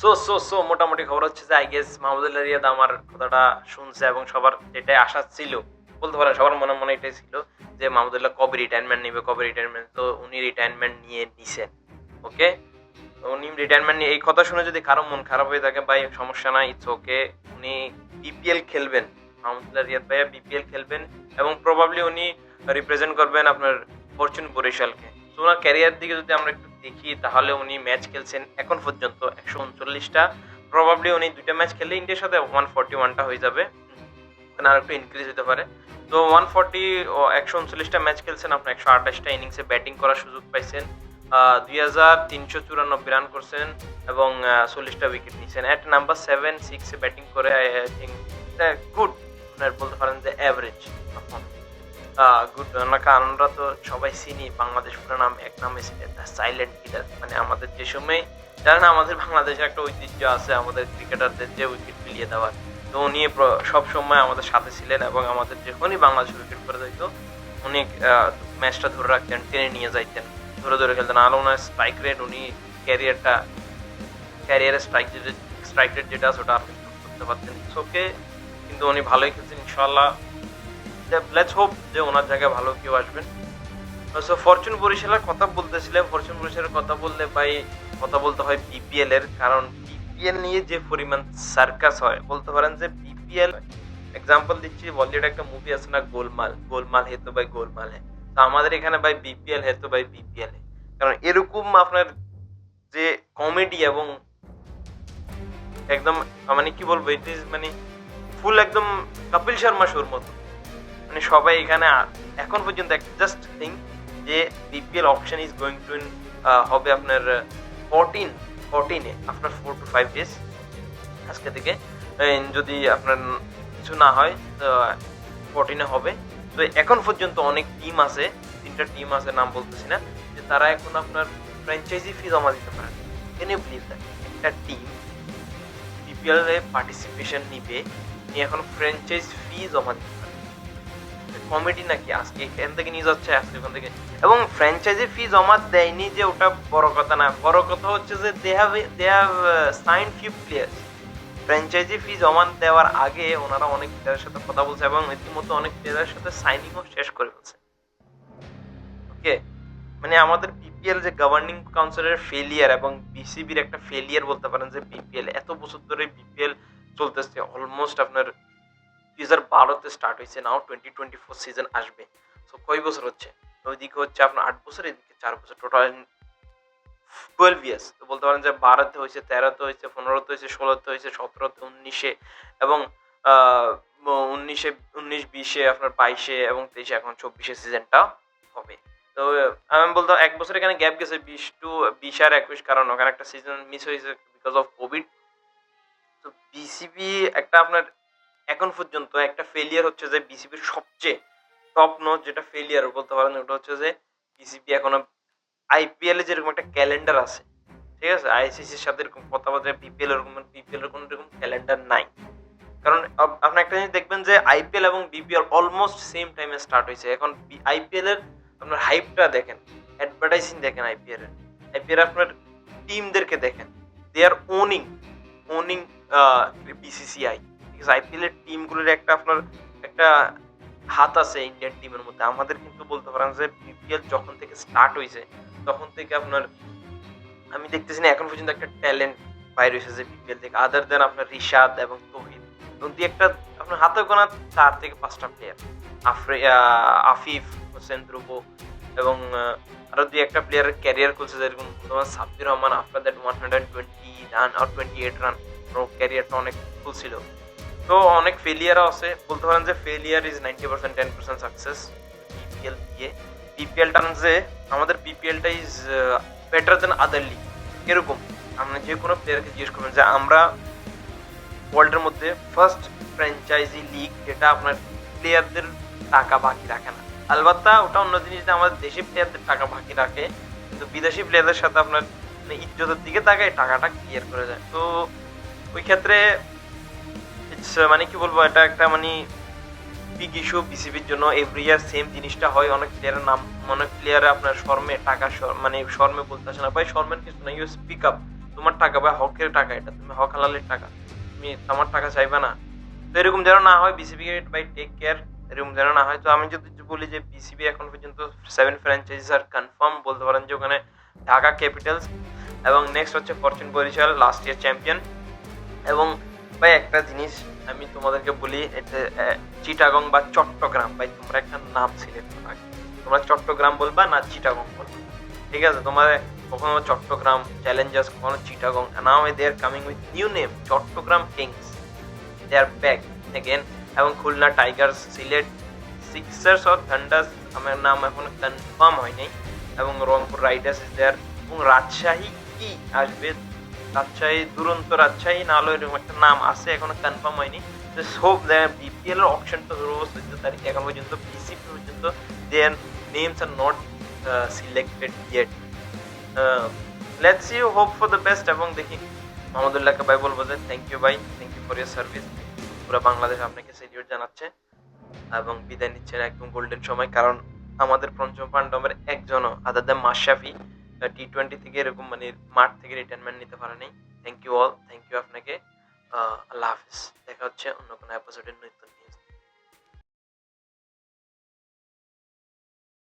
So মোটামুটি খবর হচ্ছে যে আই গেস মাহমুদুল্লাহ রিয়াদ আমার কথাটা শুনছে এবং সবার এটাই আশা ছিল, বলতে পারেন সবার মনে মনে এটাই ছিল যে মাহমুদুল্লাহ কবে রিটায়ারমেন্ট নিবে, কবে রিটায়ারমেন্ট। তো উনি রিটায়ারমেন্ট নিয়ে নিছেন। ওকে, উনি রিটায়ারমেন্ট নিয়ে এই কথা শুনে যদি কারো মন খারাপ হয়ে থাকে, ভাই সমস্যা নাই, ইটস ওকে। উনি বিপিএল খেলবেন, মাহমুদুল্লাহ রিয়াদ ভাইয়া বিপিএল খেলবেন এবং প্রবাবলি উনি রিপ্রেজেন্ট করবেন আপনার ফরচুন বরিশালকে। তো ওনার ক্যারিয়ার দিকে যদি আমরা একটু দেখি তাহলে উনি ম্যাচ খেলছেন এখন পর্যন্ত 139টা। প্রবাবলি উনি 2টা ম্যাচ খেললে ইন্ডিয়ার সাথে 141টা হয়ে যাবে, আর একটু ইনক্রিজ হতে পারে। তো 140 ও 139টা ম্যাচ খেলছেন, আপনার 128টা ইনিংসে ব্যাটিং করার সুযোগ পাইছেন, 2394 রান করছেন এবং 40টা উইকেট নিয়েছেন। এট নাম্বার 7-6 ব্যাটিং করে আই থিঙ্ক গুড, বলতে পারেন যে অ্যাভারেজ পারফরমেন্স, গুড। কারণ আমরা তো সবাই চিনি বাংলাদেশ পুরো নাম এক নাম সাইলেন্ট কিলার। মানে আমাদের যে সময় জানেন আমাদের বাংলাদেশের একটা ঐতিহ্য আছে আমাদের ক্রিকেটারদের যে উইকেট মিলিয়ে দেওয়ার। তো উনি সব সময় আমাদের সাথে ছিলেন এবং আমাদের যখনই বাংলাদেশ উইকেট করে দিত উনি ম্যাচটা ধরে রাখতেন, টেনে নিয়ে যাইতেন, ধরে ধরে খেলতেন। আর ওনার স্ট্রাইক রেট, উনি ক্যারিয়ারের স্ট্রাইক রেট যেটা আছে ওটা আপনি করতে পারতেন, ওকে। কিন্তু উনি ভালোই খেলছেন, ইনশাল্লাহ লেটস হোপ যে ওনার জায়গায় ভালো কেউ আসবেন। সো ফরচুন বরিশালের কথা বলতেছিলাম। ফরচুন বরিশালের কথা বললে ভাই কথা বলতে হয় বিপিএল এর, কারণ বিপিএল নিয়ে যে পরিমাণ সার্কাস হয়, বলতে পারেন যে বিপিএল এক্সাম্পল দিচ্ছি, বলিউড একটা মুভি আছে না গোলমাল, গোলমাল হে তো ভাই গোলমাল হে। তো আমাদের এখানে ভাই বিপিএল হে তো ভাই বিপিএল হে। কারণ এরকম আপনার যে কমেডি এবং একদম মানে কি বলবো, ইট ইজ মানে ফুল একদম কপিল শর্মা শোর মতো। মানে সবাই এখানে এখন পর্যন্ত জাস্ট থিঙ্ক যে BPL option is going to হবে আপনার 14 আফটার 4 to 5 days আজকে থেকে। যদি আপনার কিছু না হয় তো 14 হবে। তো এখন পর্যন্ত অনেক টিম আছে, 3টা টিম আছে, নাম বলতেছি না, যে তারা এখন আপনার ফ্র্যাঞ্চাইজি ফি জমা দিতে পারে। Can you believe that? একটা টিম বিপিএল এ পার্টিসিপেশন নিবে, এখন ফ্র্যাঞ্চাইজ ফি জমা দিতে পারে। কমেডি নাকি? আজকে এখান থেকে নিয়ে যাচ্ছে, আজকে ওখান থেকে। এবং ফ্র্যাঞ্চাইজি ফি জমা দেয়নি যে ওটা বড় কথা না, বড় কথা হচ্ছে যে they have sign few players. Franchise fee জমা দেওয়ার আগে ওনারা অনেক প্লেয়ারের সাথে কথা বলছে এবং ইতিমধ্যে অনেক প্লেয়ারের সাথে সাইনিংও শেষ করে ফেলছে। ওকে, মানে আমাদের বিপিএল যে গভর্নিং কাউন্সিলের ফেলিয়ার এবং বিসিবির একটা ফেলিয়ার বলতে পারেন, যে বিপিএল এত বছর ধরে বিপিএল চলতেছে, অলমোস্ট আপনার 2012-তে স্টার্ট হয়েছে, নাও 2024 সিজন আসবে। সো কয় বছর হচ্ছে? ওইদিকে হচ্ছে আপনার 8 বছর, এদিকে 4 বছর, টোটাল 12 ইয়ার্স। তো বলতে পারেন যে 12-তে হয়েছে, 13-তে হয়েছে, 15-তে হয়েছে, 16-তে হয়েছে, 17-তে, 19-এ এবং 19-20-এ আপনার 22-এ এবং 23-এ, এখন 24-এ সিজনটা হবে। তো আমি বলতাম 1 বছর এখানে গ্যাপ গেছে, 20 আর 21, কারণ ওখানে একটা সিজন মিস হয়েছে বিকজ অফ কোভিড। তো বিসিবি একটা আপনার এখন পর্যন্ত একটা ফেলিয়ার হচ্ছে যে বিসিবির সবচেয়ে টপ নোট যেটা ফেলিয়ার বলতে পারেন, ওটা হচ্ছে যে বিসিবি এখনো আইপিএল এ যেরকম একটা ক্যালেন্ডার আছে, ঠিক আছে, আইসিসির সাথে এরকম কথা বলতে, বিপিএল এর কোনো এরকম ক্যালেন্ডার নাই। কারণ আপনি একটা জিনিস দেখবেন যে আইপিএল এবং বিপিএল অলমোস্ট সেম টাইমে স্টার্ট হয়েছে। এখন আইপিএল এর আপনার হাইপটা দেখেন, অ্যাডভার্টাইজিং দেখেন, আইপিএল আপনার টিমদেরকে দেখেন, দে আর ওনিং বিসিসিআই। ঠিক আছে, আইপিএল এর টিমগুলোর একটা আপনার একটা হাত আছে ইন্ডিয়ান টিমের মধ্যে। আমাদের কিন্তু বলতে পারেন যে বিপিএল যখন থেকে স্টার্ট হয়েছে তখন থেকে আপনার আমি দেখতেছি না এখন পর্যন্ত একটা ট্যালেন্ট বাইরে এসেছে বিপিএল থেকে, আদার দেন আপনার রিশাদ এবং তৌহিদ এবং দিয়ে একটা আপনার হাতে গোনা 4 থেকে 5টা প্লেয়ার, আফিফ হোসেন ধ্রুব এবং আরো 2-একটা প্লেয়ারের ক্যারিয়ার করছে, যেরকম তোমার Sabbir Rahman after that 120 run আর 28 রান, ক্যারিয়ারটা অনেক ফুল ছিল। তো অনেক ফেলিয়ারও আছে, বলতে পারেন যে ফেলিয়ার ইজ 90%, 10% সাকসেস বিপিএল দিয়ে। বিপিএলটা যে আমাদের বিপিএলটা is better than other league. এরকম আপনি যে কোনো প্লেয়ারকে জিজ্ঞেস করবেন যে আমরা ওয়ার্ল্ডের মধ্যে ফার্স্ট ফ্র্যাঞ্চাইজি লিগ যেটা আপনার প্লেয়ারদের টাকা বাকি রাখে না। আলবাত্তা ওটা অন্য জিনিস যে আমাদের দেশি প্লেয়ারদের টাকা বাকি রাখে, কিন্তু বিদেশি প্লেয়ারদের সাথে আপনার ইজ্জতের দিকে তাকায় টাকাটা ক্লিয়ার করে যায়। তো ওই ক্ষেত্রে মানে কি বলবো, এটা একটা মানে বিগ ইস্যু বিসিবির জন্য। এভরি ইয়ার সেম জিনিসটা হয়, অনেক প্লেয়ারের নাম, অনেক প্লেয়ার আপনার শর্মে টাকা মানে শর্মে বলতে আসে না, ভাই শর্মের কিছু না, ইউ স্পিক আপ। তো তোমার টাকা বা হকের টাকা, এটা তুমি হক হালালের টাকা, তুমি তোমার টাকা চাইবে না। তো এরকম যেন না হয়, বিসিবি বাই টেক কেয়ার, এরকম যেন না হয়। তো আমি যদি বলি যে বিসিবি এখন পর্যন্ত 7 ফ্র্যাঞ্চাইজিস আর কনফার্ম, বলতে পারেন যে ওখানে ঢাকা ক্যাপিটালস এবং নেক্সট হচ্ছে Fortune Barishal, last year champion. এবং ভাই একটা জিনিস আমি তোমাদেরকে বলি, এটা চিটাগং বা চট্টগ্রাম, ভাই তোমরা একটা নাম সিলেক্ট করো আগে। তোমরা চট্টগ্রাম বলবা না চিটাগং বলবা, ঠিক আছে? তোমার কখনো চট্টগ্রাম চ্যালেঞ্জার্স, কখনো Chittagong, now they are coming with new name, Chattogram Kings, they are back again. এবং Khulna Tigers, Sylhet Sixers or Thunders, আমার নাম এখন কনফার্ম হয়নি, এবং রংপুর রাইডার্স ইজ দেয়ার, এবং রাজশাহী কি আসবে, রাজশাহী দুরন্ত রাজশাহী, না হলে এরকম একটা নাম আছে, এখনো কনফার্ম হয়নি। হোপ বিপিএল এর অপশনটা ধরো 14 তারিখ, এখন পর্যন্ত বিসিবি পর্যন্ত their names are not selected yet. Let's see, hope for the best. এবং দেখি মাহমুদুল্লাহকে ভাই বলবো যে থ্যাংক ইউ ভাই, thank you for your service. পুরো বাংলাদেশ আপনাকে সেলিউট জানাচ্ছে এবং বিদায় নিচ্ছেন একদম গোল্ডেন সময়, কারণ আমাদের পঞ্চম পাণ্ডবের একজনও আদার দ্যান মাশরাফি টি-20 থেকে এরকম মানে মাঠ থেকে রিটায়ারমেন্ট নিতে পারেনি। Thank you all, thank you আপনাকে। আল্লাহ হাফিজ, দেখা হচ্ছে অন্য কোনো এপিসোডের নতুন নিয়ে।